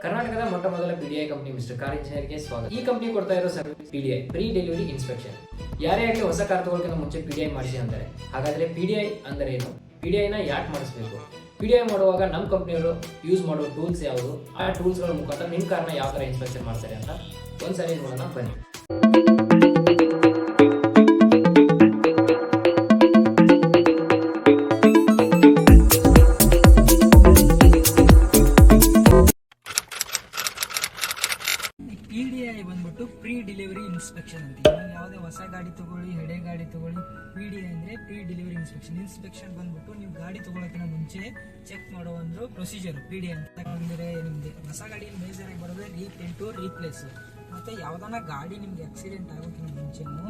ಕರ್ನಾಟಕದ ಮೊಟ್ಟ ಮೊದಲ PDI ಕಂಪನಿ ಮಿಸ್ಟರ್ ಕಾರ್ ಇಂಜಿನಿಯರ್ಗೆ ಸ್ವಾಗತ. ಈ ಕಂಪನಿ ಕೊಡ್ತಾ ಇರೋ service PDI pre delivery inspection. ಯಾರೇ ಆಗಲಿ ಹೊಸ ಕಾರ್ ತಗೊಳ್ಳೋಕ್ಕಿಂತ ಮುಂಚೆ PDI ಮಾಡಿಸಿ ಅಂತಾರೆ. ಹಾಗಾದ್ರೆ PDI ಅಂದ್ರೆ ಏನು? PDI ನ ಯಾಕೆ ಮಾಡಿಸಬೇಕು? PDI ಮಾಡುವಾಗ ನಮ್ಮ ಕಂಪನಿಯವರು ಯೂಸ್ ಮಾಡೋ ಟೂಲ್ಸ್ ಯಾವುದು, ಆ ಟೂಲ್ಸ್ಗಳ ಮುಖಾಂತರ ನಿಮ್ಮ ಕಾರ್ನ ಯಾವ ತರ ಇನ್ಸ್ಪೆಕ್ಷನ್ ಮಾಡ್ತಾರೆ ಅಂತ ಒಂದ್ಸರಿ ನೋಡೋಣ ಬನ್ನಿ. PDI ಬಂದ್ಬಿಟ್ಟು ಪ್ರೀ ಡೆಲಿವರಿ ಇನ್ಸ್ಪೆಕ್ಷನ್ ಅಂತ. ನೀವು ಯಾವುದೇ ಹೊಸ ಗಾಡಿ ತಗೊಳ್ಳಿ, ಹಳೆ ಗಾಡಿ ತಗೊಳ್ಳಿ, PDI ಅಂದ್ರೆ ಪ್ರೀ ಡೆಲಿವರಿ ಇನ್ಸ್ಪೆಕ್ಷನ್ ಬಂದ್ಬಿಟ್ಟು ನೀವು ಗಾಡಿ ತಗೊಳ್ಳೋಕ್ಕಿಂತ ಮುಂಚೆ ಚೆಕ್ ಮಾಡೋ ಒಂದು ಪ್ರೊಸೀಜರ್ PDI ಅಂತ. ಅಂದ್ರೆ ನಿಮ್ಗೆ ಹೊಸ ಗಾಡಿಯಲ್ಲಿ ಮೇಜರ್ ಆಗಿ ಬರೋದು ರೀಪೇಂಟು, ರೀಪ್ಲೇಸ್. ಮತ್ತೆ ಯಾವ್ದಾನ ಗಾಡಿ ನಿಮ್ಗೆ ಆಕ್ಸಿಡೆಂಟ್ ಆಗೋಕ್ಕಿಂತ ಮುಂಚೆನೂ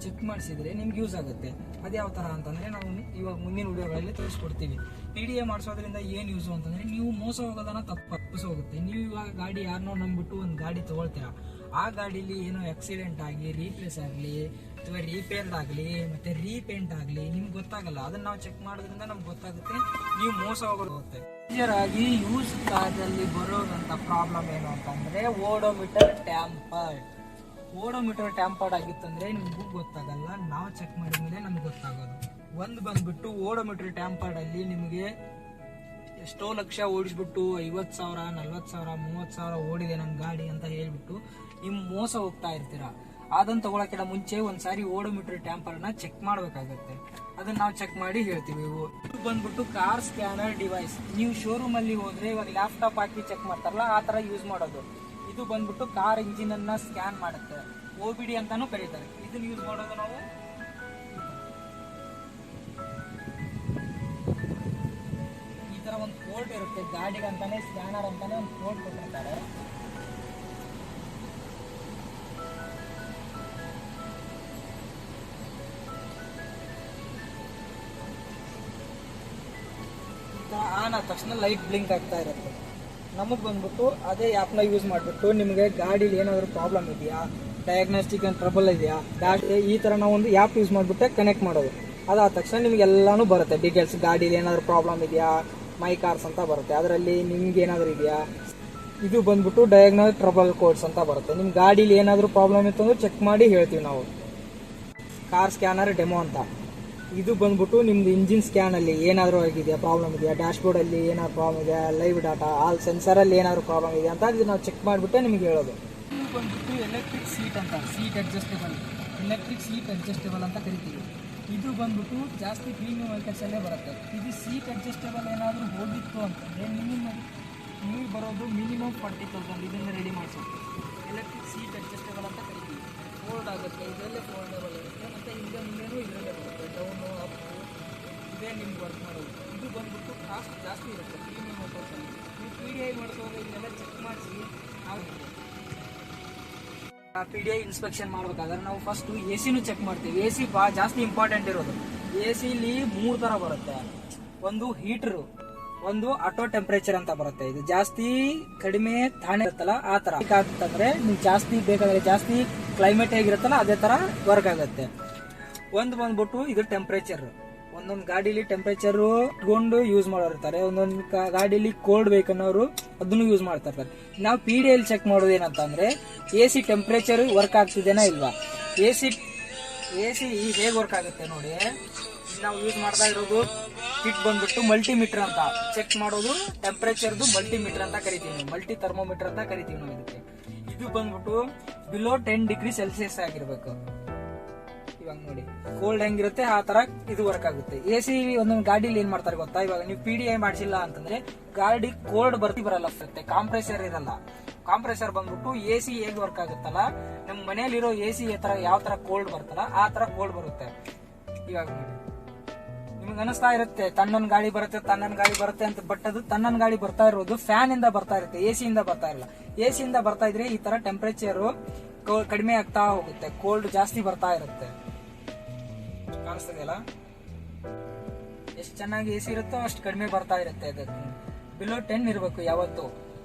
ಚೆಕ್ ಮಾಡಿಸಿದ್ರೆ ನಿಮ್ಗೆ ಯೂಸ್ ಆಗುತ್ತೆ. ಅದು ಯಾವ ತರ ಅಂತಂದ್ರೆ ನಾವು ಇವಾಗ ಮುಂದಿನ ವಿಡಿಯೋಗಳಲ್ಲಿ ತಿಳಿಸ್ಕೊಡ್ತೀವಿ. PDI ಮಾಡಿಸೋದ್ರಿಂದ ಏನು ಯೂಸು ಅಂತಂದ್ರೆ ನೀವು ಮೋಸ ಹೋಗೋದನ್ನ ತಪ್ಪಿಸೋಗುತ್ತೆ. ನೀವು ಇವಾಗ ಗಾಡಿ ಯಾರನ್ನೋ ನಂಬಿಟ್ಟು ಒಂದು ಗಾಡಿ ತಗೊಳ್ತೀರಾ, ಆ ಗಾಡೀಲಿ ಏನೋ ಆಕ್ಸಿಡೆಂಟ್ ಆಗಲಿ, ರೀಪ್ಲೇಸ್ ಆಗಲಿ, ಅಥವಾ ರಿಪೇರ್ಡ್ ಆಗಲಿ, ಮತ್ತೆ ರೀಪೇಂಟ್ ಆಗಲಿ ನಿಮ್ಗೆ ಗೊತ್ತಾಗಲ್ಲ. ಅದನ್ನ ನಾವು ಚೆಕ್ ಮಾಡೋದ್ರಿಂದ ನಮ್ಗೆ ಗೊತ್ತಾಗುತ್ತೆ ನೀವು ಮೋಸ ಹೋಗುತ್ತೆ. ಮೇಜರ್ ಆಗಿ ಯೂಸ್ ಕಾರ್ನಲ್ಲಿ ಬರೋದಂತ ಪ್ರಾಬ್ಲಮ್ ಏನು ಅಂತಂದ್ರೆ ಓಡೋಮೀಟರ್ ಟ್ಯಾಂಪರ್ಡ್ ಆಗಿತ್ತಂದ್ರೆ ನಿಮ್ಗೂ ಗೊತ್ತಾಗಲ್ಲ, ನಾವು ಚೆಕ್ ಮಾಡಿದ್ಮೇಲೆ ನಮ್ಗೆ ಗೊತ್ತಾಗೋದು. ಒಂದು ಬಂದ್ಬಿಟ್ಟು ಓಡೋಮೀಟರ್ ಟ್ಯಾಂಪರ್ಡ್ ಅಲ್ಲಿ ನಿಮಗೆ ಎಷ್ಟೋ ಲಕ್ಷ ಓಡಿಸ್ಬಿಟ್ಟು 50,000, 40,000, 30,000 ಓಡಿದೆ ನನ್ನ ಗಾಡಿ ಅಂತ ಹೇಳ್ಬಿಟ್ಟು ನೀವು ಮೋಸ ಹೋಗ್ತಾ ಇರ್ತೀರಾ. ಅದನ್ನ ತಗೊಳಕ್ಕಿಂತ ಮುಂಚೆ ಒಂದ್ಸಾರಿ ಓಡೋಮೀಟರ್ ಟ್ಯಾಂಪರ್ನ ಚೆಕ್ ಮಾಡ್ಬೇಕಾಗತ್ತೆ. ಅದನ್ನ ನಾವು ಚೆಕ್ ಮಾಡಿ ಹೇಳ್ತೀವಿ. ಇದು ಬಂದ್ಬಿಟ್ಟು ಕಾರ್ ಸ್ಕ್ಯಾನರ್ ಡಿವೈಸ್. ನೀವು ಶೋರೂಮ್ ಅಲ್ಲಿ ಹೋದ್ರೆ ಇವಾಗ ಲ್ಯಾಪ್ಟಾಪ್ ಹಾಕಿ ಚೆಕ್ ಮಾಡ್ತಾರಲ್ಲ, ಆ ತರ ಯೂಸ್ ಮಾಡೋದು. ಇದು ಬಂದ್ಬಿಟ್ಟು ಕಾರ್ ಇಂಜಿನ್ ಅನ್ನ ಸ್ಕ್ಯಾನ್ ಮಾಡುತ್ತೆ. OBD ಅಂತಾನು ಕರೀತಾರೆ. ಇದನ್ನ ಯೂಸ್ ಮಾಡೋದು ನಾವು ಈ ತರ ಒಂದು ಪೋರ್ಟ್ ಇರುತ್ತೆ ಗಾಡಿಗೆ ಅಂತಾನೆ, ಸ್ಕ್ಯಾನರ್ ಅಂತಾನೆ ಒಂದು ಪೋರ್ಟ್ ಕೊಟ್ಟಿರ್ತಾರೆ. ಆನ್ ಆದ ತಕ್ಷಣ ಲೈಟ್ ಬ್ಲಿಂಕ್ ಆಗ್ತಾ ಇರುತ್ತೆ. ನಮಗೆ ಬಂದ್ಬಿಟ್ಟು ಅದೇ ಆ್ಯಪ್ನ ಯೂಸ್ ಮಾಡಿಬಿಟ್ಟು ನಿಮಗೆ ಗಾಡೀಲಿ ಏನಾದರೂ ಪ್ರಾಬ್ಲಮ್ ಇದೆಯಾ, ಡಯಾಗ್ನೋಸ್ಟಿಕ್ ಏನು ಟ್ರಬಲ್ ಇದೆಯಾ, ಈ ಥರ ನಾವು ಒಂದು ಆ್ಯಪ್ ಯೂಸ್ ಮಾಡಿಬಿಟ್ಟೆ ಕನೆಕ್ಟ್ ಮಾಡೋದು. ಅದಾದ ತಕ್ಷಣ ನಿಮ್ಗೆ ಎಲ್ಲಾನು ಬರುತ್ತೆ ಡೀಟೇಲ್ಸ್. ಗಾಡೀಲಿ ಏನಾದರೂ ಪ್ರಾಬ್ಲಮ್ ಇದೆಯಾ, ಮೈ ಕಾರ್ಸ್ ಅಂತ ಬರುತ್ತೆ, ಅದರಲ್ಲಿ ನಿಮ್ಗೆ ಏನಾದರೂ ಇದೆಯಾ. ಇದು ಬಂದ್ಬಿಟ್ಟು ಡಯಾಗ್ನೋಸ್ ಟ್ರಬಲ್ ಕೋಡ್ಸ್ ಅಂತ ಬರುತ್ತೆ. ನಿಮ್ಮ ಗಾಡೀಲಿ ಏನಾದರೂ ಪ್ರಾಬ್ಲಮ್ ಇತ್ತು ಅಂದ್ರೆ ಚೆಕ್ ಮಾಡಿ ಹೇಳ್ತೀವಿ ನಾವು. ಕಾರ್ ಸ್ಕ್ಯಾನರ್ ಡೆಮೋ ಅಂತ. ಇದು ಬಂದ್ಬಿಟ್ಟು ನಿಮ್ದು ಇಂಜಿನ್ ಸ್ಕ್ಯಾನ್ ಅಲ್ಲಿ ಏನಾದರೂ ಆಗಿದೆಯಾ, ಪ್ರಾಬ್ಲಮ್ ಇದೆಯಾ, ಡ್ಯಾಶ್ ಬೋರ್ಡ್ ಅಲ್ಲಿ ಏನಾದ್ರು ಪ್ರಾಬ್ಲಮ್ ಇದೆಯಾ, ಲೈವ್ ಡಾಟಾ, ಆಲ್ ಸೆನ್ಸರ್ ಅಲ್ಲಿ ಏನಾದ್ರು ಪ್ರಾಬ್ಲಮ್ ಇದೆಯಾ ಅಂತ ಇದು ನಾವು ಚೆಕ್ ಮಾಡಿಬಿಟ್ಟೆ ನಿಮ್ಗೆ ಹೇಳೋದು. ಇದು ಬಂದ್ಬಿಟ್ಟು ಎಲೆಕ್ಟ್ರಿಕ್ ಸೀಟ್ ಅಂತ, ಎಲೆಕ್ಟ್ರಿಕ್ ಸೀಟ್ ಅಡ್ಜಸ್ಟೇಬಲ್ ಅಂತ ಕರಿತೀವಿ. ಇದು ಬಂದ್ಬಿಟ್ಟು ಜಾಸ್ತಿ ಪ್ರೀಮಿಯಂ ವೆಹಿಕಲ್ಸ್ ಅಲ್ಲೇ ಬರುತ್ತೆ. ಇದು ಸೀಟ್ ಅಡ್ಜಸ್ಟೇಬಲ್ ಏನಾದರೂ ಹೋಗಿತ್ತು ಅಂತಂದ್ರೆ ನೀವು ಬರೋದು ಮಿನಿಮಮ್ 40,000 ಇದನ್ನ ರೆಡಿ ಮಾಡಿಸೋದು. ಎಲೆಕ್ಟ್ರಿಕ್ ಸೀಟ್ ಅಡ್ಜಸ್ಟೇಬಲ್ ಅಂತ ಕರಿತೀವಿ. ಫೋಲ್ಡ್ ಆಗುತ್ತೆ, ಇದರಲ್ಲೇ ಫೋಲ್ಡೇಬಲ್ ಇರುತ್ತೆ, ಮತ್ತು ಹಿಂದೆ ಇದರಲ್ಲೇ ಬರುತ್ತೆ. ಡೌನು ಅಪ್ ಇದೇ ನಿಮ್ಗೆ ವರ್ಕ್ ಮಾಡೋದು. ಇದು ಬಂದ್ಬಿಟ್ಟು ಕಾಸ್ಟ್ ಜಾಸ್ತಿ ಇರುತ್ತೆ ಪ್ರೀಮಿಯಂ ವೆಹಿಕಲ್ಸಲ್ಲಿ. ನೀವು PDI ಮಾಡಿಸುವಾಗ ಇದನ್ನೆಲ್ಲ ಚೆಕ್ ಮಾಡಿಸಿ PDI ಇನ್ಸ್ಪೆಕ್ಷನ್ ಮಾಡ್ಬೇಕಾದ್ರೆ ನಾವು ಫಸ್ಟ್ AC ಚೆಕ್ ಮಾಡ್ತೀವಿ. AC ಜಾಸ್ತಿ ಇಂಪಾರ್ಟೆಂಟ್ ಇರೋದು. AC ಲಿ 3 ಥರ ಬರುತ್ತೆ. ಒಂದು ಹೀಟರು, ಒಂದು ಆಟೋ ಟೆಂಪರೇಚರ್ ಅಂತ ಬರುತ್ತೆ. ಇದು ಜಾಸ್ತಿ ಕಡಿಮೆ ತಾಣೆ ಇರುತ್ತಲ್ಲ ಆ ತರ ಆಗ್ತಂದ್ರೆ ನೀವು ಜಾಸ್ತಿ ಬೇಕಾದ್ರೆ ಜಾಸ್ತಿ ಕ್ಲೈಮೇಟ್ ಹೇಗಿರುತ್ತಲ್ಲ ಅದೇ ತರ ವರ್ಕ್ ಆಗುತ್ತೆ. ಒಂದು ಬಂದ್ಬಿಟ್ಟು ಇದು ಟೆಂಪರೇಚರ್. ಒಂದೊಂದು ಗಾಡಿಲಿ ಟೆಂಪರೇಚರ್ ಇಟ್ಕೊಂಡು ಯೂಸ್ ಮಾಡೋರಿರ್ತಾರೆ, ಒಂದೊಂದು ಗಾಡಿಲಿ ಕೋಲ್ಡ್ ಬೇಕನ್ನೋರು ಅದನ್ನು ಯೂಸ್ ಮಾಡ್ತಾ ಇರ್ತಾರೆ. ನಾವು PDI ಚೆಕ್ ಮಾಡೋದು ಏನಂತ ಅಂದ್ರೆ AC ಟೆಂಪರೇಚರ್ ವರ್ಕ್ ಆಗ್ತಿದೇನಾ ಇಲ್ವಾ. AC ಹೇಗೆ ವರ್ಕ್ ಆಗುತ್ತೆ ನೋಡಿ. ನಾವು ಯೂಸ್ ಮಾಡ್ತಾ ಇರೋದು ಕಿಟ್ ಬಂದ್ಬಿಟ್ಟು ಮಲ್ಟಿಮೀಟರ್ ಅಂತ ಚೆಕ್ ಮಾಡೋದು. ಟೆಂಪರೇಚರ್ದು ಮಲ್ಟಿಮೀಟರ್ ಅಂತ ಕರಿತೀವಿ, ಮಲ್ಟಿ ಥರ್ಮೋಮೀಟರ್ ಅಂತ ಕರಿತೀವಿ ನಾವು ಇದಕ್ಕೆ. ಇದು ಬಂದ್ಬಿಟ್ಟು ಬಿಲೋ 10 ಡಿಗ್ರಿ ಸೆಲ್ಸಿಯಸ್ ಆಗಿರ್ಬೇಕು. ಇವಾಗ ನೋಡಿ ಕೋಲ್ಡ್ ಹೆಂಗಿರುತ್ತೆ ಆ ತರ ಇದು ವರ್ಕ್ ಆಗುತ್ತೆ. AC ಒಂದೊಂದು ಗಾಡಿಲಿ ಏನ್ ಮಾಡ್ತಾರೆ ಗೊತ್ತಾ, ಇವಾಗ ನೀವು PDI ಮಾಡಿಸಿಲ್ಲ ಅಂತಂದ್ರೆ ಗಾಡಿ ಕೋಲ್ಡ್ ಬರಲ್ಲ, ಕಾಂಪ್ರೆಸರ್ ಇರಲ್ಲ. ಕಾಂಪ್ರೆಸರ್ ಬಂದ್ಬಿಟ್ಟು AC ಹೇಗೆ ವರ್ಕ್ ಆಗುತ್ತಲ್ಲ, ನಮ್ಮ ಮನೆಯಲ್ಲಿರೋ AC ಯಾವ ತರ ಕೋಲ್ಡ್ ಬರ್ತಲ್ಲ ಆ ತರ ಕೋಲ್ಡ್ ಬರುತ್ತೆ. ಇವಾಗ ನೋಡಿ ನಿಮ್ಗೆ ಅನಿಸ್ತಾ ಇರುತ್ತೆ ತಣ್ಣನ್ ಗಾಡಿ ಬರುತ್ತೆ ಅಂತ. ಬಟ್ ಅದು ತಣ್ಣನ್ ಗಾಡಿ ಬರ್ತಾ ಇರೋದು ಫ್ಯಾನ್ ಇಂದ ಬರ್ತಾ ಇರುತ್ತೆ, AC ಇಂದ ಬರ್ತಾ ಇರಲ್ಲ. AC ಇಂದ ಬರ್ತಾ ಇದ್ರೆ ಈ ತರ ಟೆಂಪರೇಚರ್ ಕಡಿಮೆ ಆಗ್ತಾ ಹೋಗುತ್ತೆ, ಕೋಲ್ಡ್ ಜಾಸ್ತಿ ಬರ್ತಾ ಇರುತ್ತೆ. ಕಾಣಿಸ್ತದೆಯಲ್ಲ, ಎಷ್ಟು ಚೆನ್ನಾಗಿ AC ಇರುತ್ತೋ ಅಷ್ಟು ಕಡಿಮೆ ಬರ್ತಾ ಇರುತ್ತೆ. ಅದಕ್ಕೆ ಬಿಲೋ 10 ಇರಬೇಕು ಯಾವತ್ತು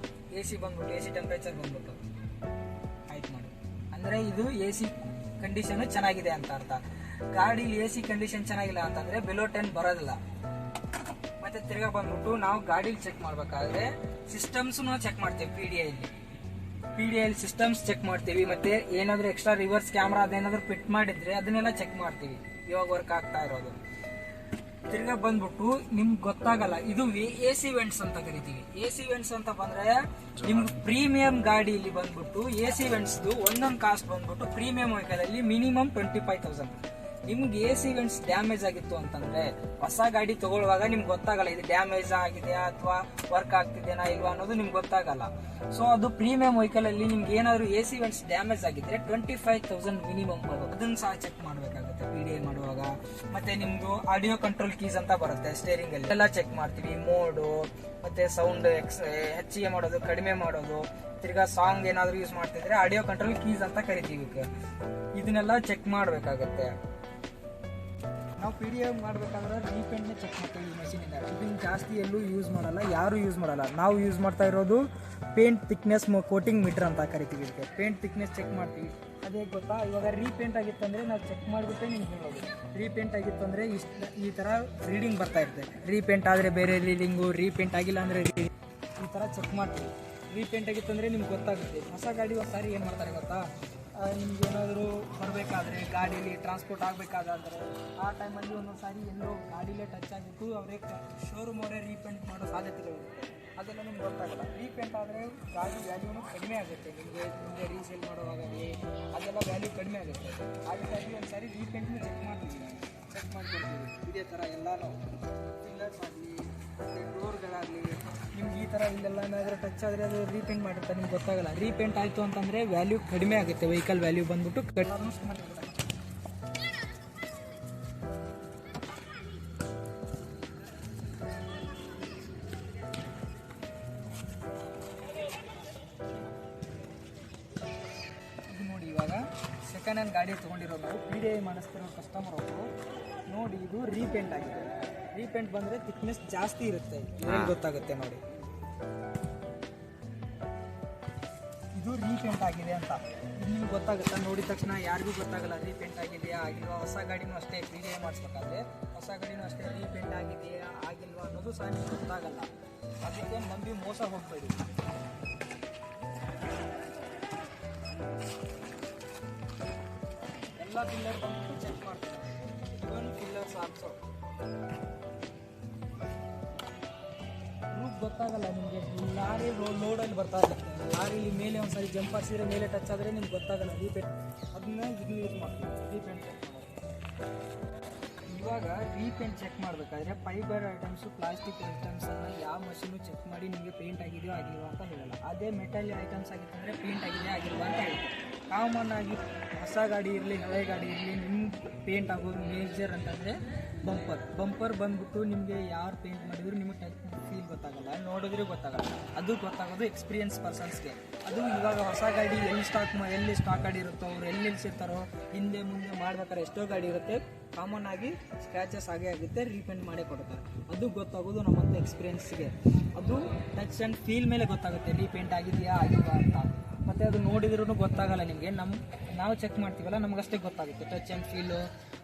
AC ಟೆಂಪರೇಚರ್ ಬಂದ್ಬಿಟ್ಟು. ಆಯ್ತು ನೋಡಿ, ಅಂದ್ರೆ ಇದು AC ಕಂಡೀಷನ್ ಚೆನ್ನಾಗಿದೆ ಅಂತ ಅರ್ಥ. ಗಾಡಿ AC ಕಂಡೀಷನ್ ಚೆನ್ನಾಗಿಲ್ಲ ಅಂತಂದ್ರೆ ಬಿಲೋ 10 ಬರೋದಿಲ್ಲ. ಮತ್ತೆ ತಿರ್ಗಾ ಬಂದ್ಬಿಟ್ಟು ನಾವು ಗಾಡಿಲಿ ಚೆಕ್ ಮಾಡ್ಬೇಕಾದ್ರೆ ಸಿಸ್ಟಮ್ಸ್ ಚೆಕ್ ಮಾಡ್ತೇವೆ P D I systems check ಮಾಡ್ತೀವಿ. ಮತ್ತೆ ಏನಾದ್ರು ಎಕ್ಸ್ಟ್ರಾ ರಿವರ್ಸ್ ಕ್ಯಾಮ್ರಾ ಅದೇನಾದ್ರು ಫಿಟ್ ಮಾಡಿದ್ರೆ ಅದನ್ನೆಲ್ಲ ಚೆಕ್ ಮಾಡ್ತೀವಿ, ಇವಾಗ ವರ್ಕ್ ಆಗ್ತಾ ಇರೋದು. ತಿರ್ಗಾ ಬಂದ್ಬಿಟ್ಟು ನಿಮ್ಗೆ ಗೊತ್ತಾಗಲ್ಲ, ಇದು AC ವೆಂಟ್ಸ್ ಅಂತ ಕರಿತೀವಿ. AC ವೆಂಟ್ಸ್ ಅಂತ ಬಂದ್ರೆ ನಿಮ್ಗೆ ಪ್ರೀಮಿಯಂ ಗಾಡಿಯಲ್ಲಿ ಬಂದ್ಬಿಟ್ಟು AC ವೆಂಟ್ಸ್ ಒಂದೊಂದು ಕಾಸ್ಟ್ ಬಂದ್ಬಿಟ್ಟು ಪ್ರೀಮಿಯಂ ವೆಹಿಕಲ್ ಅಲ್ಲಿ ಮಿನಿಮಮ್ 25,000. ನಿಮ್ಗೆ AC ವೆಂಟ್ಸ್ ಡ್ಯಾಮೇಜ್ ಆಗಿತ್ತು ಅಂತಂದ್ರೆ ಹೊಸ ಗಾಡಿ ತಗೊಳ್ಳುವಾಗ ನಿಮ್ಗೆ ಗೊತ್ತಾಗಲ್ಲ ಇದು ಡ್ಯಾಮೇಜ್ ಆಗಿದೆಯಾ ಅಥವಾ ವರ್ಕ್ ಆಗ್ತಿದೆಯಾ ಇಲ್ವಾ ಅನ್ನೋದು ನಿಮ್ಗೆ ಗೊತ್ತಾಗಲ್ಲ. ಸೊ ಅದು ಪ್ರೀಮಿಯಂ ವೆಹಿಕಲ್ ಅಲ್ಲಿ ನಿಮ್ಗೆ ಏನಾದ್ರು AC ವೆಂಟ್ಸ್ ಡ್ಯಾಮೇಜ್ ಆಗಿದ್ರೆ 25,000 ಮಿನಿಮಮ್ ಬರುತ್ತೆ. ಅದನ್ನ ಸಹ ಚೆಕ್ ಮಾಡ್ಬೇಕಾಗುತ್ತೆ PDI ಮಾಡುವಾಗ. ಮತ್ತೆ ನಿಮ್ದು ಆಡಿಯೋ ಕಂಟ್ರೋಲ್ ಕೀಸ್ ಅಂತ ಬರುತ್ತೆ ಸ್ಟೇರಿಂಗ್ ಅಲ್ಲಿ, ಎಲ್ಲ ಚೆಕ್ ಮಾಡ್ತೀವಿ. ಮೋಡು ಮತ್ತೆ ಸೌಂಡ್ ಹೆಚ್ಚಿಗೆ ಮಾಡೋದು ಕಡಿಮೆ ಮಾಡೋದು, ತಿರ್ಗಾ ಸಾಂಗ್ ಏನಾದ್ರು ಯೂಸ್ ಮಾಡ್ತಿದ್ರೆ ಆಡಿಯೋ ಕಂಟ್ರೋಲ್ ಕೀಸ್ ಅಂತ ಕರಿತೀವಿ. ಇದನ್ನೆಲ್ಲ ಚೆಕ್ ಮಾಡ್ಬೇಕಾಗತ್ತೆ. ನಾವು PDI ಮಾಡಬೇಕಾದ್ರೆ ರೀಪೇಂಟ್ನೇ ಚೆಕ್ ಮಾಡ್ತೀವಿ ಈ ಮಷೀನಿಂದ. ಇದನ್ನು ಜಾಸ್ತಿ ಎಲ್ಲೂ ಯೂಸ್ ಮಾಡಲ್ಲ, ಯಾರು ಯೂಸ್ ಮಾಡಲ್ಲ. ನಾವು ಯೂಸ್ ಮಾಡ್ತಾ ಇರೋದು ಪೇಂಟ್ ಥಿಕ್ನೆಸ್ ಕೋಟಿಂಗ್ ಮೀಟರ್ ಅಂತ ಕರಿತೀವಿ. ಇದಕ್ಕೆ ಪೇಂಟ್ ಥಿಕ್ನೆಸ್ ಚೆಕ್ ಮಾಡ್ತೀವಿ. ಅದೇ ಗೊತ್ತಾ, ಇವಾಗ ರೀಪೇಂಟ್ ಆಗಿತ್ತು ಅಂದರೆ ನಾವು ಚೆಕ್ ಮಾಡಿಬಿಟ್ಟೆ ನಿಮ್ಗೆ ಹೇಳೋದು. ರೀಪೇಂಟ್ ಆಗಿತ್ತು ಅಂದರೆ ಈ ಥರ ರೀಡಿಂಗ್ ಬರ್ತಾ ಇರುತ್ತೆ. ರೀಪೇಂಟ್ ಆದರೆ ಬೇರೆ ರೀಡಿಂಗು, ರೀಪೇಂಟ್ ಆಗಿಲ್ಲ ಅಂದರೆ ಈ ಥರ ಚೆಕ್ ಮಾಡ್ತೀವಿ. ರೀಪೇಂಟ್ ಆಗಿತ್ತು ಅಂದರೆ ನಿಮ್ಗೆ ಗೊತ್ತಾಗುತ್ತೆ. ಹೊಸ ಗಾಡಿ ಒಂದ್ಸಾರಿ ಏನು ಮಾಡ್ತಾರೆ ಗೊತ್ತಾ, ನಿಮ್ಗೆ ಏನಾದರೂ ಬರಬೇಕಾದ್ರೆ ಗಾಡೀಲಿ ಟ್ರಾನ್ಸ್ಪೋರ್ಟ್ ಆಗಬೇಕಾದ್ರೆ ಆ ಟೈಮಲ್ಲಿ ಒಂದೊಂದು ಸಾರಿ ಎಲ್ಲೋ ಗಾಡಿಲೇ ಟಚ್ ಆಗಿತ್ತು, ಅವರೇ ಶೋರೂಮ್ ಅವರೇ ರೀಪೇಂಟ್ ಮಾಡೋ ಸಾಧ್ಯತೆಗಳಿರುತ್ತೆ. ಅದೆಲ್ಲ ನಿಮ್ಗೆ ಗೊತ್ತಾಗಲ್ಲ. ರೀಪೇಂಟ್ ಆದರೆ ಗಾಡಿ ವ್ಯಾಲ್ಯೂನು ಕಡಿಮೆ ಆಗುತ್ತೆ. ನಿಮಗೆ ರೀಸೇಲ್ ಮಾಡೋವಾಗಲಿ ಅದೆಲ್ಲ ವ್ಯಾಲ್ಯೂ ಕಡಿಮೆ ಆಗುತ್ತೆ. ಹಾಗಾಗಿ ಒಂದು ಸಾರಿ ರೀಪೇಂಟ್ನ ಚೆಕ್ ಮಾಡ್ತೀವಿ, ಚೆಕ್ ಮಾಡ್ಕೊಳ್ತೀವಿ. ಇದೇ ಥರ ಎಲ್ಲನೂ ಪಿಲ್ಲರ್ಸ್ ಆಗಲಿ ಡೋರ್ಗಳಾಗಲಿ ನಿಮ್ಗೆ ಈ ಥರ ಇಲ್ಲೆಲ್ಲ ಏನಾದರೂ ಟಚ್ ಆದರೆ ಅದು ರೀಪೇಂಟ್ ಮಾಡಿರ್ತಾರೆ, ನಿಮ್ಗೆ ಗೊತ್ತಾಗಲ್ಲ. ರೀಪೇಂಟ್ ಆಯಿತು ಅಂತಂದರೆ ವ್ಯಾಲ್ಯೂ ಕಡಿಮೆ ಆಗುತ್ತೆ, ವೆಹಿಕಲ್ ವ್ಯಾಲ್ಯೂ ಬಂದ್ಬಿಟ್ಟು ಇದು ನೋಡಿ. ಇವಾಗ ಸೆಕೆಂಡ್ ಹ್ಯಾಂಡ್ ಗಾಡಿ ತೊಗೊಂಡಿರೋದು ನಾವು PDI ಮಾಡಿಸ್ತಿರೋ ಕಸ್ಟಮರ್ ಅವರು ನೋಡಿ, ಇದು ರೀಪೇಂಟ್ ಆಗಿದೆ. ರೀಪೇಂಟ್ ಬಂದರೆ ಥಿಕ್ನೆಸ್ ಜಾಸ್ತಿ ಇರುತ್ತೆ, ಇದ್ರಲ್ಲಿ ಗೊತ್ತಾಗುತ್ತೆ ನೋಡಿ. ಇದು ರೀಪೇಂಟ್ ಆಗಿದೆ ಅಂತ ಇದು ನಿಮ್ಗೆ ಗೊತ್ತಾಗುತ್ತಾ, ನೋಡಿದ ತಕ್ಷಣ ಯಾರಿಗೂ ಗೊತ್ತಾಗಲ್ಲ ರೀಪೇಂಟ್ ಆಗಿದೆಯಾ ಆಗಿಲ್ವಾ. ಹೊಸ ಗಾಡಿನೂ ಅಷ್ಟೇ PDI ಮಾಡಿಸ್ಬೇಕಾದ್ರೆ ಹೊಸ ಗಾಡಿನೂ ಅಷ್ಟೇ ರೀಪೇಂಟ್ ಆಗಿದೆಯಾ ಆಗಿಲ್ವಾ ಅನ್ನೋದು ಸಹ ನಿಮ್ಗೆ ಗೊತ್ತಾಗಲ್ಲ. ಅದಕ್ಕೆ ನಂಬಿ ಮೋಸ ಹೋಗಬೇಡಿ. ಎಲ್ಲ ಪಿಲ್ಲರ್ ಬಂದು ಚೆಕ್ ಮಾಡ್ತಾರೆ, ಇವನ್ ಪಿಲ್ಲರ್ಸ್ ಆಲ್ಸೋ. ರೂಟ್ ಗೊತ್ತಾಗಲ್ಲ ನಿಮಗೆ. ಲಾರಿ ಲೋಡಲ್ಲಿ ಬರ್ತಾ ಇರುತ್ತೆ, ಲಾರಿ ಮೇಲೆ ಒಂದು ಸಾರಿ ಜಂಪ್ ಹಾಕ್ಸಿದ್ರೆ ಮೇಲೆ ಟಚ್ ಆದರೆ ನಿಮ್ಗೆ ಗೊತ್ತಾಗಲ್ಲ ರೀಪೇಂಟ್. ಅದನ್ನ ಇದು ಯೂಸ್ ಮಾಡ್ತೀವಿ ರೀಪೇಂಟ್ ಚೆಕ್ ಮಾಡೋದು. ಇವಾಗ ರೀಪೇಂಟ್ ಚೆಕ್ ಮಾಡಬೇಕಾದ್ರೆ ಫೈಬರ್ ಐಟಮ್ಸು ಪ್ಲಾಸ್ಟಿಕ್ ಐಟಮ್ಸನ್ನು ಯಾವ ಮಷೀನು ಚೆಕ್ ಮಾಡಿ ನಿಮಗೆ ಪೇಂಟ್ ಆಗಿದೆಯೋ ಆಗಿಲ್ವಾ ಅಂತ ಹೇಳಲ್ಲ. ಅದೇ ಮೆಟಲ್ ಐಟಮ್ಸ್ ಆಗಿತ್ತು ಅಂದರೆ ಪೇಂಟ್ ಆಗಿದೆಯಾ ಆಗಿಲ್ವಾ ಅಂತ ಹೇಳುತ್ತೆ. ಕಾಮನ್ ಆಗಿ ಹೊಸ ಗಾಡಿ ಇರಲಿ ಹಳೆ ಗಾಡಿ ಇರಲಿ ನಿಮ್ಗೆ ಪೇಂಟ್ ಆಗೋದು ಮೇಜರ್ ಅಂತಂದರೆ ಬಂಪರ್ ಬಂದ್ಬಿಟ್ಟು ನಿಮಗೆ ಯಾರು ಪೇಂಟ್ ಮಾಡಿದ್ರು ನಿಮಗೆ ಫೀಲ್ ಗೊತ್ತಾಗಲ್ಲ, ನೋಡಿದ್ರೆ ಗೊತ್ತಾಗಲ್ಲ. ಅದು ಗೊತ್ತಾಗೋದು ಎಕ್ಸ್ಪೀರಿಯನ್ಸ್ ಪರ್ಸನ್ಸ್ಗೆ. ಅದು ಇವಾಗ ಹೊಸ ಗಾಡಿ ಎಲ್ಲಿ ಸ್ಟಾಕ್ ಗಾಡಿ ಇರುತ್ತೋ ಅವ್ರು ಎಲ್ಲಿ ನಿಲ್ಸಿರ್ತಾರೋ ಹಿಂದೆ ಮುಂದೆ ಮಾಡ್ಬೇಕಾದ್ರೆ ಎಷ್ಟೋ ಗಾಡಿ ಇರುತ್ತೆ, ಕಾಮನ್ ಆಗಿ ಸ್ಕ್ರ್ಯಾಚಸ್ ಆಗೇ ಆಗುತ್ತೆ, ರೀಪೇಂಟ್ ಮಾಡೇ ಕೊಡ್ತಾರೆ. ಅದು ಗೊತ್ತಾಗೋದು ನಮ್ಮಂಥ ಎಕ್ಸ್ಪೀರಿಯನ್ಸ್ಗೆ. ಅದು ಟಚ್ ಆ್ಯಂಡ್ ಫೀಲ್ ಮೇಲೆ ಗೊತ್ತಾಗುತ್ತೆ ರೀಪೇಂಟ್ ಆಗಿದೆಯಾ ಆಗಿಲ್ವಾ ಅಂತ. ಮತ್ತು ಅದು ನೋಡಿದ್ರೂ ಗೊತ್ತಾಗಲ್ಲ ನಿಮಗೆ. ನಾವು ಚೆಕ್ ಮಾಡ್ತೀವಲ್ಲ ನಮಗಷ್ಟೇ ಗೊತ್ತಾಗುತ್ತೆ. ಟಚ್ ಆ್ಯಂಡ್ ಫೀಲು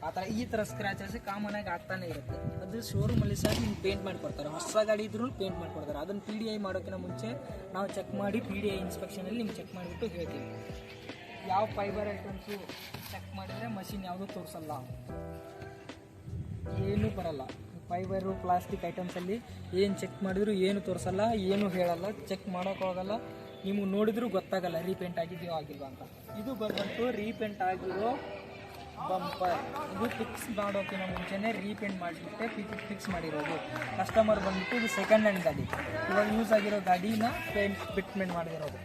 ಆ ಥರ ಈ ಥರ ಸ್ಕ್ರ್ಯಾಚಸ್ ಕಾಮನ್ ಆಗಿ ಆಗ್ತಾನೆ ಇರುತ್ತೆ. ಅದು ಶೋರೂಮಲ್ಲಿ ಸಹ ನಿಮ್ಗೆ ಪೇಂಟ್ ಮಾಡಿಕೊಡ್ತಾರೆ. ಹೊಸ ಗಾಡಿ ಇದ್ರೂ ಪೇಂಟ್ ಮಾಡಿಕೊಡ್ತಾರೆ. ಅದನ್ನು PDI ಮಾಡೋಕ್ಕಿಂತ ಮುಂಚೆ ನಾವು ಚೆಕ್ ಮಾಡಿ PDI ಇನ್ಸ್ಪೆಕ್ಷನಲ್ಲಿ ನಿಮ್ಗೆ ಚೆಕ್ ಮಾಡಿಬಿಟ್ಟು ಹೇಳ್ತೀವಿ. ಯಾವ ಫೈಬರ್ ಐಟಮ್ಸು ಚೆಕ್ ಮಾಡಿದರೆ ಮಷಿನ್ ಯಾವುದೂ ತೋರಿಸಲ್ಲ, ಏನೂ ಬರಲ್ಲ. ಫೈಬರು ಪ್ಲಾಸ್ಟಿಕ್ ಐಟಮ್ಸಲ್ಲಿ ಏನು ಚೆಕ್ ಮಾಡಿದ್ರು ಏನು ತೋರಿಸಲ್ಲ, ಏನು ಹೇಳಲ್ಲ, ಚೆಕ್ ಮಾಡೋಕೆ ಹೋಗಲ್ಲ. ನೀವು ನೋಡಿದ್ರೂ ಗೊತ್ತಾಗಲ್ಲ ರೀಪೇಂಟ್ ಆಗಿದೆಯೋ ಆಗಿಲ್ವಾ ಅಂತ. ಇದು ಬಂದ್ಬಿಟ್ಟು ರೀಪೇಂಟ್ ಆಗಿರೋ ಬಂಪರ್. ಇದು ಫಿಕ್ಸ್ ಮಾಡೋಕ್ಕಿಂತ ಮುಂಚೆನೇ ರೀಪೇಂಟ್ ಮಾಡಿಬಿಟ್ಟೆ ಫಿಕ್ಸ್ ಮಾಡಿರೋದು. ಕಸ್ಟಮರ್ ಬಂದ್ಬಿಟ್ಟು ಇದು ಸೆಕೆಂಡ್ ಹ್ಯಾಂಡ್ ಗಾಡಿ, ಇವಾಗ ಯೂಸ್ ಆಗಿರೋ ಗಾಡಿನ ಫಿಟ್ಮೆಂಟ್ ಮಾಡಿರೋದು.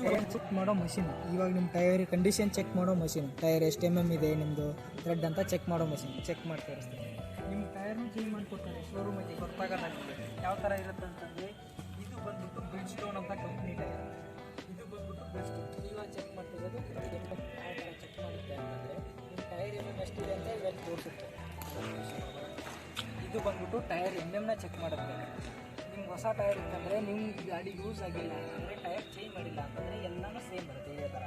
ಟೈರ್ ಚೆಕ್ ಮಾಡೋ ಮಷಿನ್, ಇವಾಗ ನಿಮ್ಮ ಟೈರ್ ಕಂಡೀಷನ್ ಚೆಕ್ ಮಾಡೋ ಮಷಿನ್. ಟೈರ್ ಎಷ್ಟು MM ಇದೆ ನಿಮ್ಮದು ಥ್ರೆಡ್ ಅಂತ ಚೆಕ್ ಮಾಡೋ ಮಷಿನ್. ಚೆಕ್ ಮಾಡಿ ತೋರಿಸ್ತೀನಿ. ನಿಮ್ಮ ಟೈರ್ನು ಚೇಂಜ್ ಮಾಡಿಕೊಡ್ತಾರೆ ಶೋರೂಮಲ್ಲಿ. ಗೊತ್ತಾಗಲ್ಲ ನಿಮಗೆ ಯಾವ ಥರ ಇರುತ್ತೆ ಅಂತಂದರೆ, ಇದು ಬಂದ್ಬಿಟ್ಟು ಬ್ರಿಡ್ಜ್ ಸ್ಟೋನ್ ಅಂತ ಕಂಪ್ನಿ ಟೈರ್. ಇದು ಬಂದ್ಬಿಟ್ಟು ಬ್ರಿಡ್ಜ್ ಸ್ಟೋನ್. ಇವಾಗ ಚೆಕ್ ಮಾಡ್ತಿರೋದು ಯಾವ ಥರ ಚೆಕ್ ಮಾಡುತ್ತೆ ಅಂತಂದರೆ, ನಿಮ್ಮ ಟೈರ್ ಎಷ್ಟಿದೆ ಅಂತ ಇವಾಗ ತೋರಿಸುತ್ತೆ. ಇದು ಬಂದ್ಬಿಟ್ಟು ಟೈರ್ MM ಚೆಕ್ ಮಾಡುತ್ತೆ. ನಿಮ್ಗೆ ಹೊಸ ಟೈರ್ ಇತ್ತಂದರೆ ನಿಮ್ಮ ಗಾಡಿ ಯೂಸ್ ಆಗಿಲ್ಲ ಅಂತಂದರೆ, ಟೈರ್ ಚೇಂಜ್ ಮಾಡಿಲ್ಲ ಅಂತಂದರೆ ಎಲ್ಲನೂ ಸೇಮ್ ಬರುತ್ತೆ ಇದೇ ಥರ.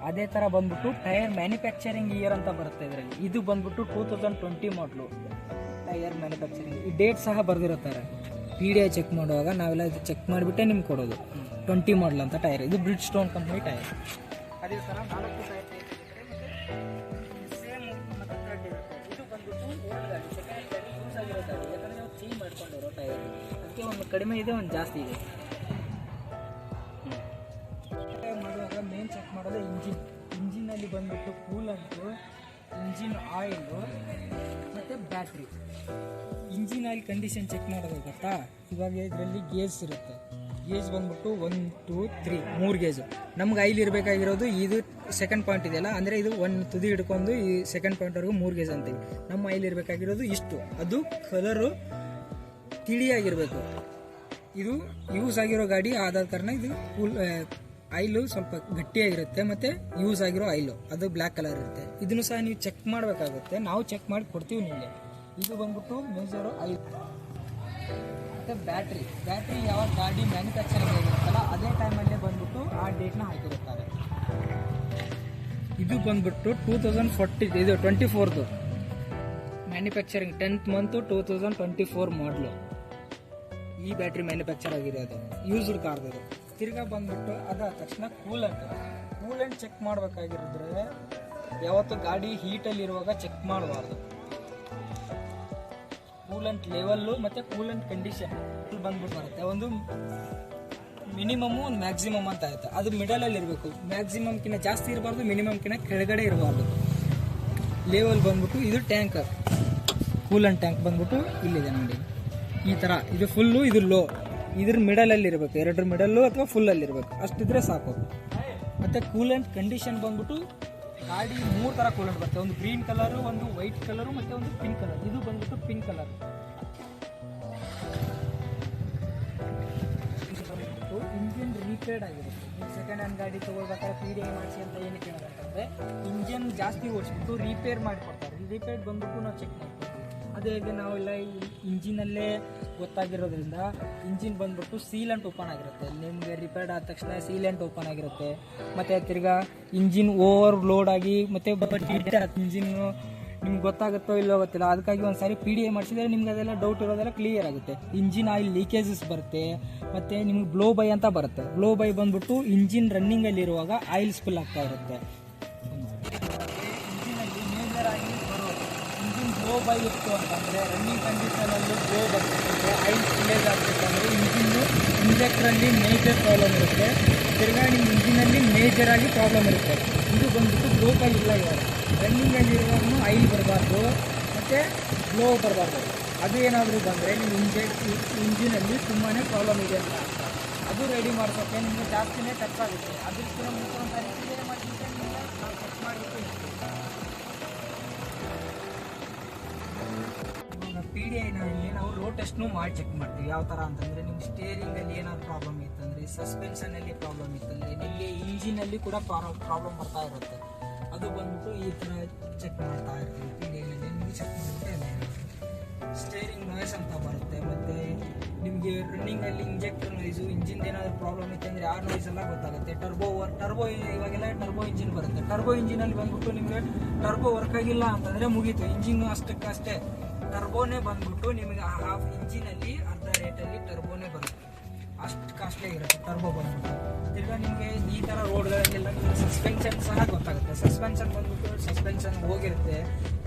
ಅದೇ ತರ ಬಂದ್ಬಿಟ್ಟು ಟೈರ್ ಮ್ಯಾನುಫ್ಯಾಕ್ಚರಿಂಗ್ ಇಯರ್ ಅಂತ ಬರುತ್ತೆ ಇದರಲ್ಲಿ. ಇದು ಬಂದ್ಬಿಟ್ಟು 2020 ಮಾಡಲು ಟೈರ್ ಮ್ಯಾನುಫ್ಯಾಕ್ಚರಿಂಗ್. ಈ ಡೇಟ್ ಸಹ ಬರೆದಿರುತ್ತಾರೆ. PDI ಚೆಕ್ ಮಾಡುವಾಗ ನಾವೆಲ್ಲ ಇದು ಚೆಕ್ ಮಾಡಿಬಿಟ್ಟೆ ನಿಮ್ಗೆ ಕೊಡೋದು. 20 ಮಾಡಲ್ ಅಂತ ಟೈರ್. ಇದು ಬ್ರಿಡ್ಜ್ ಸ್ಟೋನ್ ಕಂಪ್ನಿ ಟೈರ್. ಅದೇ ಥರ 4 ಟೈರ್ ಸೇಮ್ ಮೆಥಡ್ ಇರುತ್ತೆ. ಇದು ಬಂದ್ಬಿಟ್ಟು ಓಲ್ಡ್ ಗಾಡಿ, ಸೆಕೆಂಡ್ ಗಾಡಿ ಯೂಸ್ ಆಗಿರೋ ಗಾಡಿ. ಯಾಕಂದರೆ ನಾವು ಚೇಂಜ್ ಮಾಡ್ಕೊಂಡಿರೋ ಟೈರ್, ಅದಕ್ಕೆ ಒಂದು ಕಡಿಮೆ ಇದೆ, ಒಂದು ಜಾಸ್ತಿ ಇದೆ. ಮಾಡುವಾಗ ಮೇನ್ ಚೆಕ್ ಮಾಡೋದು ಇಂಜಿನಲ್ಲಿ ಬಂದ್ಬಿಟ್ಟು ಕೂಲಂಟು, ಇಂಜಿನ್ ಆಯಿಲು ಮತ್ತು battery. Engine oil condition check ಮಾಡೋದು ಗೊತ್ತಾ? ಇವಾಗ ಇದರಲ್ಲಿ ಗೇಜ್ ಇರುತ್ತೆ. ಗೇಜ್ ಬಂದ್ಬಿಟ್ಟು 1, 2, 3 3 ಗೇಜು. ನಮ್ಗೆ ಆಯಿಲ್ ಇರಬೇಕಾಗಿರೋದು ಇದು ಸೆಕೆಂಡ್ ಪಾಯಿಂಟ್ ಇದೆಯಲ್ಲ, ಅಂದರೆ ಇದು ಒಂದು ತುದಿ ಹಿಡ್ಕೊಂಡು ಈ ಸೆಕೆಂಡ್ ಪಾಯಿಂಟ್ವರೆಗೂ 3 ಗೇಜ್ ಅಂತೀವಿ. ನಮ್ಮ ಆಯಿಲ್ ಇರಬೇಕಾಗಿರೋದು ಇಷ್ಟು. ಅದು ಕಲರು ತಿಳಿಯಾಗಿರಬೇಕು. ಇದು ಯೂಸ್ ಆಗಿರೋ ಗಾಡಿ ಆದ ಕಾರಣ ಇದು ಫುಲ್ ಆಯಿಲು ಸ್ವಲ್ಪ ಗಟ್ಟಿಯಾಗಿರುತ್ತೆ, ಮತ್ತು ಯೂಸ್ ಆಗಿರೋ ಆಯಿಲು ಅದು ಬ್ಲ್ಯಾಕ್ ಕಲರ್ ಇರುತ್ತೆ. ಇದನ್ನು ಸಹ ನೀವು ಚೆಕ್ ಮಾಡಬೇಕಾಗುತ್ತೆ. ನಾವು ಚೆಕ್ ಮಾಡಿ ಕೊಡ್ತೀವಿ ನಿಮಗೆ. ಇದು ಬಂದ್ಬಿಟ್ಟು ಮೇಜರು ಆಯಿಲ್. ಮತ್ತು ಬ್ಯಾಟ್ರಿ ಯಾವ ಗಾಡಿ ಮ್ಯಾನುಫ್ಯಾಕ್ಚರಿಂಗ್ ಆಗಿರುತ್ತಲ್ಲ ಅದೇ ಟೈಮಲ್ಲೇ ಬಂದ್ಬಿಟ್ಟು ಆ ಡೇಟ್ನ ಹಾಕಿರುತ್ತಾರೆ. ಇದು ಬಂದ್ಬಿಟ್ಟು 2024 ಮ್ಯಾನುಫ್ಯಾಕ್ಚರಿಂಗ್ 10th ಮಂತ್ 2024 ಮಾಡಲು ಈ ಬ್ಯಾಟ್ರಿ ಮ್ಯಾನುಫ್ಯಾಕ್ಚರ್ ಆಗಿರೋದು, ಯೂಸ್ಡ್ ಕಾರ್ದು. ತಿರ್ಗಾ ಬಂದ್ಬಿಟ್ಟು ಅದಾದ ತಕ್ಷಣ ಕೂಲೆಂಟ್ ಚೆಕ್ ಮಾಡಬೇಕಾಗಿರಿದ್ರೆ ಯಾವತ್ತು ಗಾಡಿ ಹೀಟಲ್ಲಿರುವಾಗ ಚೆಕ್ ಮಾಡಬಾರ್ದು. ಕೂಲೆಂಟ್ ಲೆವೆಲ್ಲು ಮತ್ತು ಕೂಲೆಂಟ್ ಕಂಡೀಷನ್ ಬಂದ್ಬಿಟ್ಟು ಬರುತ್ತೆ. ಒಂದು ಮಿನಿಮಮ್ಮು, ಒಂದು ಮ್ಯಾಕ್ಸಿಮಮ್ ಅಂತ ಆಯಿತು. ಅದು ಮಿಡಲಲ್ಲಿ ಇರಬೇಕು. ಮ್ಯಾಕ್ಸಿಮಮ್ಕಿಂತ ಜಾಸ್ತಿ ಇರಬಾರ್ದು, ಮಿನಿಮಮ್ಕಿಂತ ಕೆಳಗಡೆ ಇರಬಾರ್ದು. ಲೆವೆಲ್ ಬಂದ್ಬಿಟ್ಟು ಇದು ಟ್ಯಾಂಕರ್, ಕೂಲೆಂಟ್ ಟ್ಯಾಂಕ್ ಬಂದ್ಬಿಟ್ಟು ಇಲ್ಲಿದೆ ನೋಡಿ ಈ ಥರ. ಇದು ಫುಲ್ಲು, ಇದು ಲೋ. ಇದ್ರ ಮಿಡಲಲ್ಲಿ ಇರಬೇಕು, 2 ಮಿಡಲ್ಲು ಅಥವಾ ಫುಲ್ಲಲ್ಲಿ ಇರಬೇಕು, ಅಷ್ಟಿದ್ರೆ ಸಾಕು. ಮತ್ತು ಕೂಲೆಂಟ್ ಕಂಡೀಷನ್ ಬಂದ್ಬಿಟ್ಟು ಗಾಡಿ 3 ಥರ ಕೂಲೆಂಟ್ ಬರುತ್ತೆ. ಒಂದು ಗ್ರೀನ್ ಕಲರು, ಒಂದು ವೈಟ್ ಕಲರು, ಮತ್ತು ಒಂದು ಪಿಂಕ್ ಕಲರ್. ಇದು ಬಂದ್ಬಿಟ್ಟು ಪಿಂಕ್ ಕಲರ್. ಇಂಜಿನ್ ರೀಪೇರ್ಡ್ ಆಗಿರುತ್ತೆ. ಸೆಕೆಂಡ್ ಹ್ಯಾಂಡ್ ಗಾಡಿ ತೊಗೊಳ್ಬೇಕಾದ್ರೆ PDI ಮಾಡಿಸಿ ಅಂತ ಏನಕ್ಕೆ ಹೇಳೋದಂತಂದರೆ ಇಂಜಿನ್ ಜಾಸ್ತಿ ಓಡಿಸ್ಬಿಟ್ಟು ರಿಪೇರ್ ಮಾಡಿಕೊಡ್ತಾರೆ. ರಿಪೇರ್ ಬಂದ್ಬಿಟ್ಟು ನಾವು ಚೆಕ್ ಮಾಡ್ತೀವಿ. ಅದೇ ಹೇಗೆ ನಾವೆಲ್ಲ ಇಂಜಿನಲ್ಲೇ ಗೊತ್ತಾಗಿರೋದ್ರಿಂದ ಇಂಜಿನ್ ಬಂದ್ಬಿಟ್ಟು ಸೀಲೆಂಟ್ ಓಪನ್ ಆಗಿರುತ್ತೆ. ನಿಮಗೆ ರಿಪೇರ್ಡ್ ಆದ ತಕ್ಷಣ ಸೀಲೆಂಟ್ ಓಪನ್ ಆಗಿರುತ್ತೆ. ಮತ್ತು ತಿರ್ಗಾ ಇಂಜಿನ್ ಓವರ್ ಲೋಡ್ ಆಗಿ ಮತ್ತು ಇಂಜಿನ್ನು ನಿಮ್ಗೆ ಗೊತ್ತಾಗುತ್ತೋ ಇಲ್ಲೋ ಗೊತ್ತಿಲ್ಲ. ಅದಕ್ಕಾಗಿ ಒಂದು ಸಾರಿ PDI ಮಾಡಿಸಿದ್ರೆ ನಿಮ್ಗೆ ಅದೆಲ್ಲ ಡೌಟ್ ಇರೋದೆಲ್ಲ ಕ್ಲಿಯರ್ ಆಗುತ್ತೆ. ಇಂಜಿನ್ ಆಯಿಲ್ ಲೀಕೇಜಸ್ ಬರುತ್ತೆ, ಮತ್ತು ನಿಮ್ಗೆ ಬ್ಲೋ ಬೈ ಅಂತ ಬರುತ್ತೆ. ಬ್ಲೋ ಬೈ ಬಂದ್ಬಿಟ್ಟು ಇಂಜಿನ್ ರನ್ನಿಂಗಲ್ಲಿರುವಾಗ ಆಯಿಲ್ ಸ್ಪಿಲ್ ಆಗ್ತಾ ಇರುತ್ತೆ. ಇಂಜಿನಲ್ಲಿ ಮೇಜರ್ ಆಗಿ ಬರೋದು ಇಂಜಿನ್ ಬ್ಲೋ ಬೈ ಇತ್ತು ಅಂತಂದರೆ, ರನ್ನಿಂಗ್ ಕಂಡೀಷನಲ್ಲಿ ಬ್ಲೋ ಬರ್ತದೆ, ಆಯಿಲ್ ಸ್ಪಿಲೇಜ್ ಆಗಬೇಕಂದ್ರೆ ಇಂಜೆಕ್ಟ್ರಲ್ಲಿ ಮೇಜರ್ ಪ್ರಾಬ್ಲಮ್ ಇರುತ್ತೆ. ತಿರ್ಗಾ ನಿಮ್ಮ ಇಂಜಿನಲ್ಲಿ ಮೇಜರಾಗಿ ಪ್ರಾಬ್ಲಮ್ ಇರುತ್ತೆ. ಇದು ಬಂದ್ಬಿಟ್ಟು ಬ್ಲೋ ಬೈ ಇಲ್ಲ. ಇವಾಗ ರನ್ನಿಂಗಲ್ಲಿರುವಾಗೂ ಆಯಿಲ್ ಬರಬಾರ್ದು ಮತ್ತು ಬ್ಲೋ ಬರಬಾರ್ದು. ಅದು ಏನಾದರೂ ಬಂದರೆ ನಿಮ್ಮ ಇಂಜಿನಲ್ಲಿ ತುಂಬಾ ಪ್ರಾಬ್ಲಮ್ ಇದೆ ಅಂತ ಅರ್ಥ. ಅದು ರೆಡಿ ಮಾಡ್ಸೋಕ್ಕೆ ನಿಮಗೆ ಜಾಸ್ತಿನೇ ಖರ್ಚಾಗುತ್ತೆ. ಅದಕ್ಕೆ ಮುಂಚೆ ಒಂದು ಸಾರಿ ಕ್ಲಿಯರ್ ಮಾಡಿಬಿಟ್ಟೆ ನಿಮಗೆ ನಾವು ಚೆಕ್ ಮಾಡಿಬಿಟ್ಟು PDIನಲ್ಲಿ ನಾವು ರೋಡ್ ಟೆಸ್ಟ್ನು ಮಾಡಿ ಚೆಕ್ ಮಾಡ್ತೀವಿ. ಯಾವ ಥರ ಅಂತಂದರೆ ನಿಮ್ಮ ಸ್ಟೇರಿಂಗಲ್ಲಿ ಏನಾದ್ರು ಪ್ರಾಬ್ಲಮ್ ಇತ್ತಂದರೆ, ಸಸ್ಪೆನ್ಷನಲ್ಲಿ ಪ್ರಾಬ್ಲಮ್ ಇತ್ತಂದರೆ, ನಿಮಗೆ ಇಂಜಿನಲ್ಲಿ ಕೂಡ ಪ್ರಾಬ್ಲಮ್ ಬರ್ತಾ ಇರುತ್ತೆ. ಅದು ಬಂದ್ಬಿಟ್ಟು ಈ ಥರ ಚೆಕ್ ಮಾಡ್ತಾ ಇರ್ತೀವಿ. PDIನಲ್ಲಿ ನಿಮಗೆ ಚೆಕ್ ಮಾಡಿಬಿಟ್ಟೆ ಸ್ಟೇರಿಂಗ್ ನಾಯ್ಸ್ ಅಂತ ಬರುತ್ತೆ. ಮತ್ತು ನಿಮಗೆ ರನ್ನಿಂಗಲ್ಲಿ ಇಂಜೆಕ್ಟರ್ ನಾಯ್ಸು, ಇಂಜಿನ್ ಏನಾದರೂ ಪ್ರಾಬ್ಲಮ್ ಇತ್ತಂದರೆ ಆ ನಾಯ್ಸ್ ಎಲ್ಲ ಗೊತ್ತಾಗುತ್ತೆ. ಟರ್ಬೋ ಇವಾಗೆಲ್ಲ ಟರ್ಬೋ ಇಂಜಿನ್ ಬರುತ್ತೆ. ಟರ್ಬೋ ಇಂಜಿನಲ್ಲಿ ಬಂದ್ಬಿಟ್ಟು ನಿಮಗೆ ಟರ್ಬೋ ವರ್ಕ್ ಆಗಿಲ್ಲ ಅಂತಂದರೆ ಮುಗೀತು, ಇಂಜಿನ್ನು ಅಷ್ಟಕ್ಕಷ್ಟೇ. ಟರ್ಬೋನೇ ಬಂದ್ಬಿಟ್ಟು ನಿಮಗೆ ಹಾಫ್ ಇಂಜಿನಲ್ಲಿ ಅರ್ಧ ರೇಟಲ್ಲಿ ಟರ್ಬೋನೇ ಬರುತ್ತೆ. ಅಷ್ಟು ಕಾಸ್ಟ್ಲಿ ಆಗಿರುತ್ತೆ ಟರ್ಬೋ ಬಂದ್ಬಿಟ್ಟು. ತಿರ್ಗಾ ನಿಮಗೆ ಈ ಥರ ರೋಡ್ಗಳಲ್ಲೆಲ್ಲ ನಿಮಗೆ ಸಸ್ಪೆನ್ಷನ್ ಸಹ ಗೊತ್ತಾಗುತ್ತೆ. ಸಸ್ಪೆನ್ಷನ್ ಬಂದ್ಬಿಟ್ಟು ಸಸ್ಪೆನ್ಷನ್ ಹೋಗಿರುತ್ತೆ,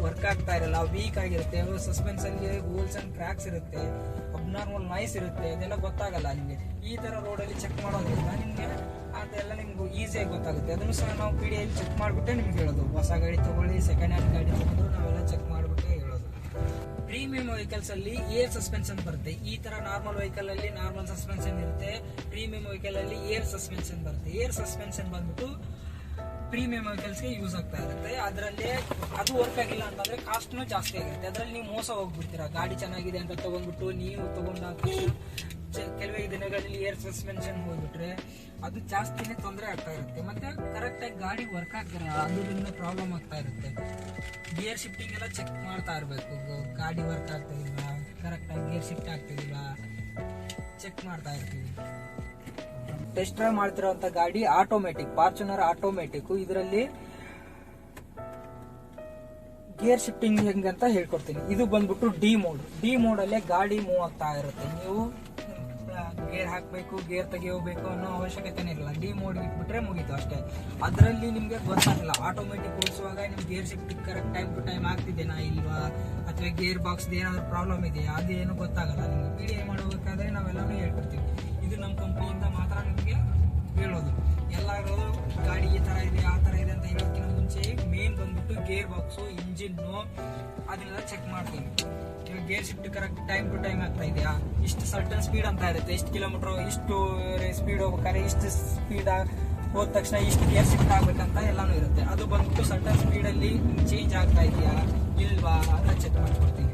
ವರ್ಕ್ ಆಗ್ತಾ ಇರಲ್ಲ, ವೀಕ್ ಆಗಿರುತ್ತೆ. ಸಸ್ಪೆನ್ಷನ್ಗೆ ಹೋಲ್ಸ್ ಆ್ಯಂಡ್ ಕ್ರ್ಯಾಕ್ಸ್ ಇರುತ್ತೆ, ಅಬ್ನಾರ್ಮಲ್ ನಾಯ್ಸ್ ಇರುತ್ತೆ. ಇದೆಲ್ಲ ಗೊತ್ತಾಗಲ್ಲ ನಿಮಗೆ. ಈ ಥರ ರೋಡಲ್ಲಿ ಚೆಕ್ ಮಾಡೋದ್ರಿಂದ ನಿಮಗೆ ಅದೆಲ್ಲ ನಿಮ್ಗೆ ಈಸಿಯಾಗಿ ಗೊತ್ತಾಗುತ್ತೆ. ಅದನ್ನು ಸಹ ನಾವು PDI ಚೆಕ್ ಮಾಡಿಬಿಟ್ಟೆ ನಿಮ್ಗೆ ಹೇಳೋದು. ಹೊಸ ಗಾಡಿ ತೊಗೊಳ್ಳಿ, ಸೆಕೆಂಡ್ ಹ್ಯಾಂಡ್ ಗಾಡಿ ತೊಗೊಂಡ್ರು ನಾವೆಲ್ಲ ಚೆಕ್ ಮಾಡಿಬಿಟ್ಟೆ ಹೇಳೋದು. ಪ್ರೀಮಿಯಂ ವೆಹಿಕಲ್ಸ್ ಅಲ್ಲಿ ಏರ್ ಸಸ್ಪೆನ್ಷನ್ ಬರುತ್ತೆ. ಈ ತರ ನಾರ್ಮಲ್ ವೆಹಿಕಲ್ ಅಲ್ಲಿ ನಾರ್ಮಲ್ ಸಸ್ಪೆನ್ಷನ್ ಇರುತ್ತೆ. ಪ್ರೀಮಿಯಂ ವೆಹಿಕಲ್ ಅಲ್ಲಿ ಏರ್ ಸಸ್ಪೆನ್ಷನ್ ಬರುತ್ತೆ. ಏರ್ ಸಸ್ಪೆನ್ಷನ್ ಬಂದ್ಬಿಟ್ಟು ಪ್ರೀಮಿಯಂ ವೆಹಿಕಲ್ಸ್ಗೆ ಯೂಸ್ ಆಗ್ತಾ ಇರುತ್ತೆ. ಅದರಲ್ಲಿ ಅದು ವರ್ಕ್ ಆಗಿಲ್ಲ ಅಂತಂದ್ರೆ ಕಾಸ್ಟ್ನು ಜಾಸ್ತಿ ಆಗಿರುತ್ತೆ. ಅದರಲ್ಲಿ ನೀವು ಮೋಸ ಹೋಗ್ಬಿಡ್ತೀರಾ. ಗಾಡಿ ಚೆನ್ನಾಗಿದೆ ಅಂತ ತಗೊಂಡ್ಬಿಟ್ಟು ನೀವು ತಗೊಂಡಾಗ ಕೆಲವೇ ದಿನಗಳಲ್ಲಿ ಏರ್ ಸಸ್ಪೆನ್ಷನ್ ಹೋಗ್ಬಿಟ್ರೆ ಅದು ಜಾಸ್ತಿನೇ ತೊಂದರೆ ಆಗ್ತಾ ಇರುತ್ತೆ. ಮತ್ತೆ ಕರೆಕ್ಟಾಗಿ ಗಾಡಿ ವರ್ಕ್ ಆಗ್ತಿರಲ್ಲ, ಅದರಿಂದ ಪ್ರಾಬ್ಲಮ್ ಆಗ್ತಾ ಇರುತ್ತೆ. ಗೇರ್ ಶಿಫ್ಟಿಂಗ್ ಎಲ್ಲ ಚೆಕ್ ಮಾಡ್ತಾ ಇರಬೇಕು. ಗಾಡಿ ವರ್ಕ್ ಆಗ್ತಿದಿಲ್ಲ, ಕರೆಕ್ಟಾಗಿ ಗೇರ್ ಶಿಫ್ಟ್ ಆಗ್ತಿದಿಲ್ಲ ಚೆಕ್ ಮಾಡ್ತಾ ಇರ್ತೀವಿ. ಟೆಸ್ಟ್ ಡ್ರೈವ್ ಮಾಡ್ತಿರೋಂತ ಗಾಡಿ ಆಟೋಮೆಟಿಕ್, ಫಾರ್ಚುನರ್ ಆಟೋಮೆಟಿಕ್. ಇದರಲ್ಲಿ ಗೇರ್ ಶಿಫ್ಟಿಂಗ್ ಹೆಂಗೆ ಅಂತ ಹೇಳ್ಕೊಡ್ತೀನಿ. ಇದು ಬಂದ್ಬಿಟ್ಟು ಡಿ ಮೋಡ್ ಅಲ್ಲೇ ಗಾಡಿ ಮೂವ್ ಆಗ್ತಾ ಇರುತ್ತೆ. ನೀವು ಗೇರ್ ಹಾಕಬೇಕು, ಗೇರ್ ತೆಗಿಯೋಬೇಕು ಅನ್ನೋ ಅವಶ್ಯಕತೆನೇ ಇರಲ್ಲ. ಡಿ ಮೋಡ್ ಇಟ್ಬಿಟ್ರೆ ಮುಗೀತು ಅಷ್ಟೇ. ಅದರಲ್ಲಿ ನಿಮ್ಗೆ ಗೊತ್ತಾಗಲ್ಲ. ಆಟೋಮೆಟಿಕ್ ಓಡಿಸುವಾಗ ನಿಮ್ಗೆ gear shifting correct time to time ಆಗ್ತಿದ್ದೇನಾ ಇಲ್ವಾ, ಅಥವಾ ಗೇರ್ ಬಾಕ್ಸ್ ಏನಾದ್ರು ಪ್ರಾಬ್ಲಮ್ ಇದೆಯಾ ಅದೇನು ಗೊತ್ತಾಗಲ್ಲ. ನಿಮ್ಗೆ PDI ಮಾಡಬೇಕಾದ್ರೆ ನಾವೆಲ್ಲಾನು ಹೇಳ್ಕೊಡ್ತೀವಿ. ಇದು ನಮ್ಮ ಕಂಪ್ನಿಯಿಂದ ಮಾತ್ರ ನಿಮಗೆ ಹೇಳೋದು. ಎಲ್ಲರೂ ಗಾಡಿ ಈ ತರ ಇದೆ ಆ ತರ ಇದೆ ಅಂತ ಹೇಳೋದಕ್ಕಿಂತ ಮುಂಚೆ ಮೇನ್ ಬಂದ್ಬಿಟ್ಟು ಗೇರ್ ಬಾಕ್ಸು, ಇಂಜಿನ್ನು ಅದನ್ನೆಲ್ಲ ಚೆಕ್ ಮಾಡ್ತೀವಿ. Gear shift correct time to time ಆಗ್ತಾ ಇದೆಯಾ, ಇಷ್ಟು ಸರ್ಟನ್ ಸ್ಪೀಡ್ ಅಂತ ಇರುತ್ತೆ, ಇಷ್ಟು ಕಿಲೋಮೀಟರ್ ಇಷ್ಟು ಸ್ಪೀಡ್ ಹೋಗ್ಬೇಕಾದ್ರೆ ಇಷ್ಟು ಸ್ಪೀಡ್ ಹೋದ ತಕ್ಷಣ ಇಷ್ಟು ಗೇರ್ ಶಿಫ್ಟ್ ಆಗ್ಬೇಕಂತ ಎಲ್ಲಾನು ಇರುತ್ತೆ. ಅದು ಬಂದ್ಬಿಟ್ಟು ಸರ್ಟನ್ ಸ್ಪೀಡಲ್ಲಿ ಚೇಂಜ್ ಆಗ್ತಾ ಇದೆಯಾ ಇಲ್ವಾ ಅಂತ ಚೆಕ್ ಮಾಡ್ಕೊಡ್ತೀವಿ.